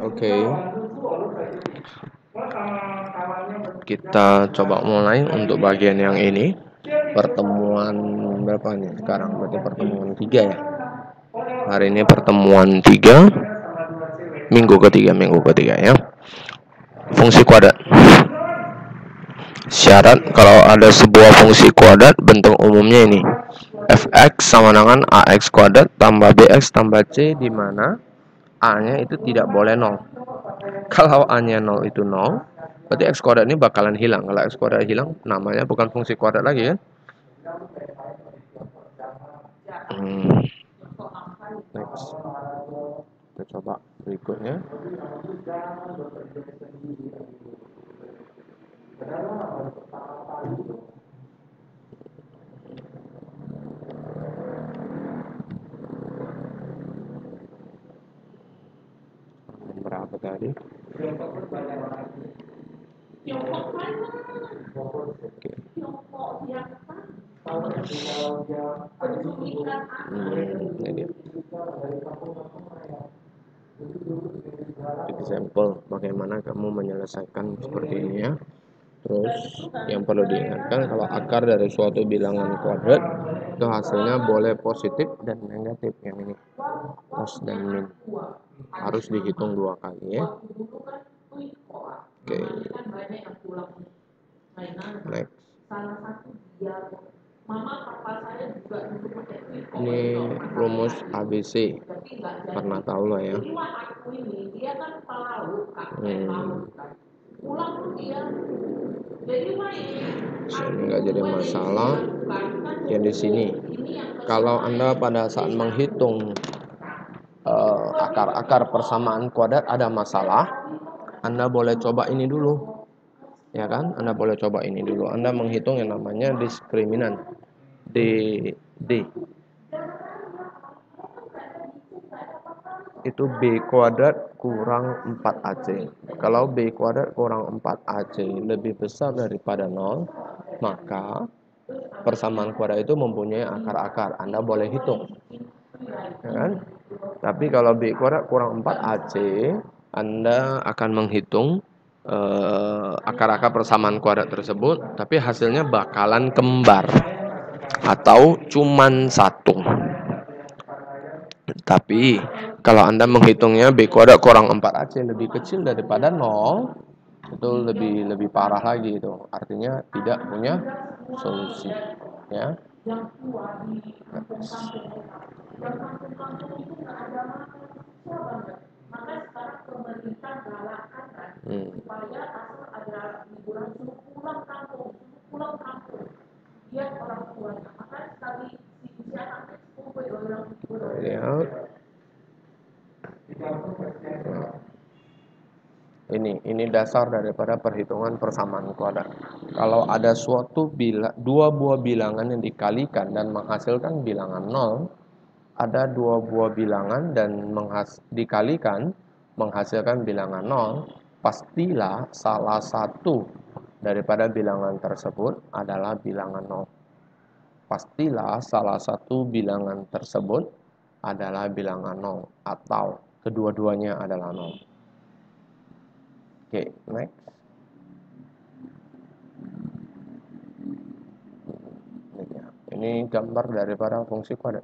Oke. Kita coba mulai untuk bagian yang ini. Pertemuan berapa nih sekarang? Berarti pertemuan 3 ya. Hari ini pertemuan 3. Minggu ketiga ya. Fungsi kuadrat. Syarat kalau ada sebuah fungsi kuadrat bentuk umumnya ini. Fx sama dengan ax kuadrat tambah bx tambah c, di mana a-nya itu tidak boleh 0. Kalau a-nya 0 itu 0, berarti x kuadrat ini bakalan hilang. Kalau x kuadrat hilang, namanya bukan fungsi kuadrat lagi kan? Next. Kita coba berikutnya. Berapa tadi? Ini example bagaimana kamu menyelesaikan seperti ini ya. Terus yang perlu diingatkan, kalau akar dari suatu bilangan kuadrat itu hasilnya boleh positif dan negatif. Yang ini plus dan min harus dihitung 2 kali ya. Oke. Next. Ini rumus ABC, pernah tahu lah ya. Ini nggak jadi masalah. Yang di sini, kalau Anda pada saat menghitung akar-akar persamaan kuadrat ada masalah, Anda boleh coba ini dulu, ya kan? Anda boleh coba ini dulu. Anda menghitung yang namanya diskriminan D itu B kuadrat kurang 4AC. Kalau B kuadrat kurang 4AC lebih besar daripada 0, maka persamaan kuadrat itu mempunyai akar-akar. Anda boleh hitung, ya kan? Tapi kalau B kuadrat kurang 4AC, Anda akan menghitung akar-akar persamaan kuadrat tersebut, tapi hasilnya bakalan kembar atau cuman 1. Tapi kalau Anda menghitungnya B kuadrat kurang 4AC lebih kecil daripada 0, itu lebih parah lagi itu. Artinya tidak punya solusi, ya. Ini dasar daripada perhitungan persamaan kuadrat. Kalau ada dua buah bilangan yang dikalikan dan menghasilkan bilangan 0, ada dua buah bilangan dan dikalikan menghasilkan bilangan 0, pastilah salah satu daripada bilangan tersebut adalah bilangan 0. Pastilah salah satu bilangan tersebut adalah bilangan 0 atau kedua-duanya adalah 0. Oke, next. Ini gambar daripada fungsi kuadrat.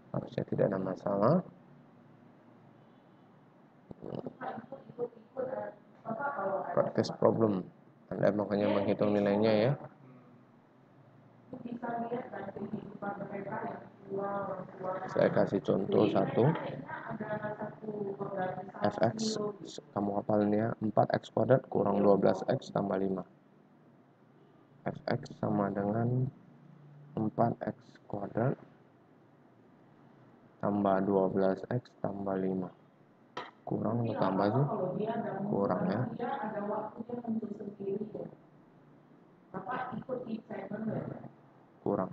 Harusnya tidak ada masalah. Practice problem. Anda makanya menghitung nilainya ya. Saya kasih contoh satu. Fx, kamu hafalnya 4x kuadrat kurang 12x tambah 5. Fx sama dengan 4x kuadrat tambah 12x tambah 5. Kurang atau tambah sih? Kurang ya. Kurang.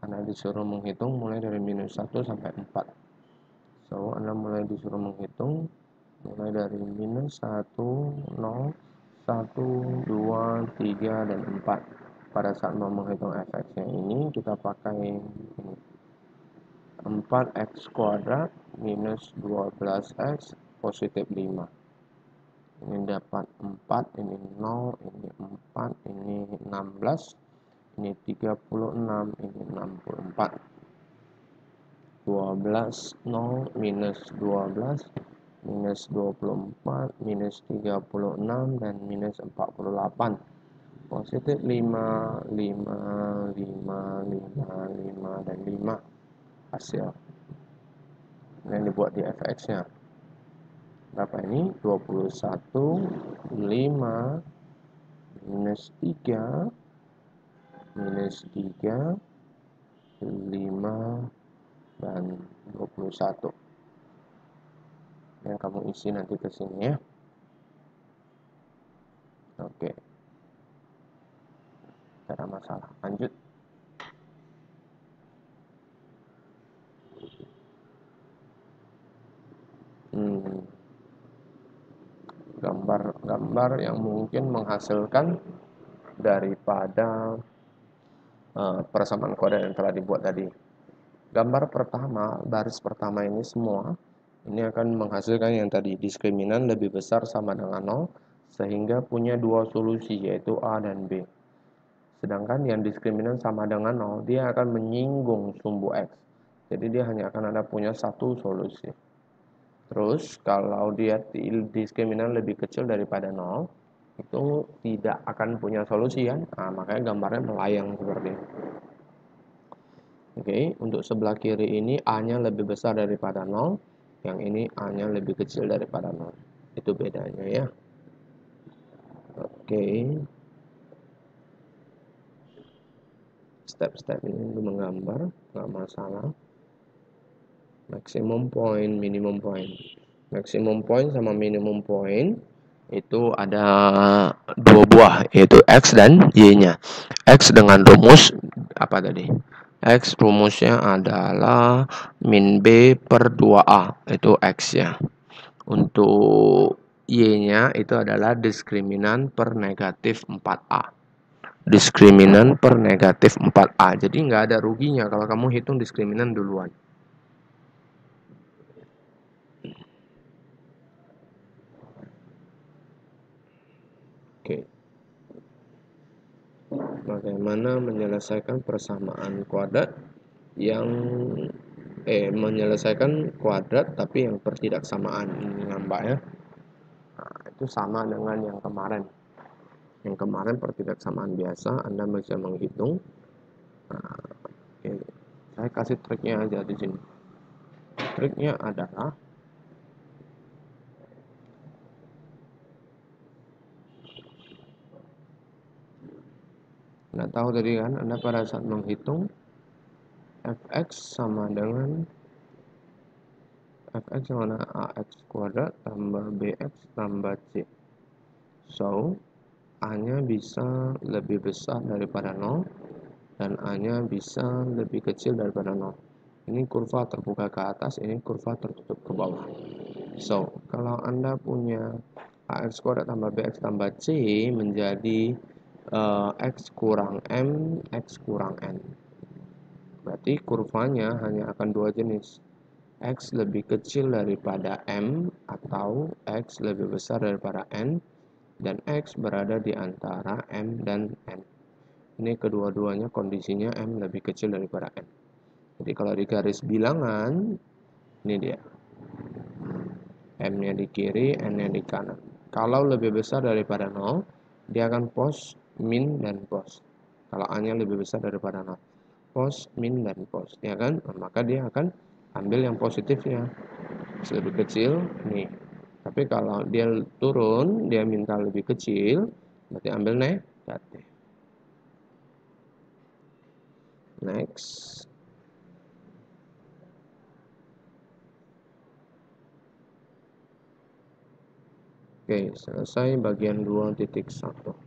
Anda disuruh menghitung mulai dari minus 1 sampai 4. So, Anda mulai disuruh menghitung mulai dari minus 1, 0, 1, 2, 3, dan 4. Pada saat mau menghitung fx-nya ini, kita pakai ini. 4x kuadrat minus 12x positif 5. Ini dapat 4, ini 0, ini 4, ini 16, ini 36, ini 64. 12, 0, minus 12, minus 24, minus 36, dan minus 48. Positif 5, 5, 5, 5, 5, dan 5 hasil. Ini dibuat di fx-nya. Berapa ini? 21, 5, minus 3, minus 3, 5, dan 21. Yang kamu isi nanti ke sini ya. Oke. Tidak ada masalah. Lanjut. Gambar-gambar yang mungkin menghasilkan daripada persamaan kode yang telah dibuat tadi. Gambar pertama, baris pertama ini semua, ini akan menghasilkan yang tadi, diskriminan lebih besar sama dengan 0, sehingga punya dua solusi, yaitu A dan B. Sedangkan yang diskriminan sama dengan 0, dia akan menyinggung sumbu X. Jadi dia hanya akan ada punya satu solusi. Terus kalau dia diskriminan lebih kecil daripada 0, itu tidak akan punya solusi kan? Nah, makanya gambarnya melayang seperti ini. Oke, untuk sebelah kiri ini A-nya lebih besar daripada 0, yang ini A-nya lebih kecil daripada 0. Itu bedanya ya. Oke. Step-step ini untuk menggambar, nggak masalah. Maximum point, minimum point. Maximum point sama minimum point itu ada dua buah, yaitu X dan Y-nya. X dengan rumus apa tadi? X rumusnya adalah min B per 2A, itu X-nya. Untuk Y-nya itu adalah diskriminan per negatif 4A. Diskriminan per negatif 4A. Jadi nggak ada ruginya kalau kamu hitung diskriminan duluan. Oke. Bagaimana menyelesaikan persamaan kuadrat yang menyelesaikan kuadrat tapi yang pertidaksamaan ini Mbak ya. Nah, itu sama dengan yang kemarin. Yang kemarin pertidaksamaan biasa, Anda bisa menghitung. Nah, oke. Saya kasih triknya aja di sini. Triknya adalah Anda tahu tadi kan, Anda pada saat menghitung fx sama dengan fx yang mana ax kuadrat tambah bx tambah c. So, a-nya bisa lebih besar daripada 0 dan a-nya bisa lebih kecil daripada 0. Ini kurva terbuka ke atas, ini kurva tertutup ke bawah. So, kalau Anda punya ax kuadrat tambah bx tambah c menjadi x kurang m, x kurang n. Berarti kurvanya hanya akan dua jenis. X lebih kecil daripada M atau X lebih besar daripada N, dan X berada di antara M dan N. Ini kedua-duanya kondisinya M lebih kecil daripada N. Jadi kalau di garis bilangan, ini dia. M-nya di kiri, N-nya di kanan. Kalau lebih besar daripada 0, dia akan pos, min, dan pos. Kalau A-nya lebih besar daripada 0. Pos, min, dan pos. Ya kan? Nah, maka dia akan ambil yang positifnya. Lebih kecil, nih. Tapi kalau dia turun, dia minta lebih kecil, berarti ambil negatif. Next. Oke, selesai bagian 2.1.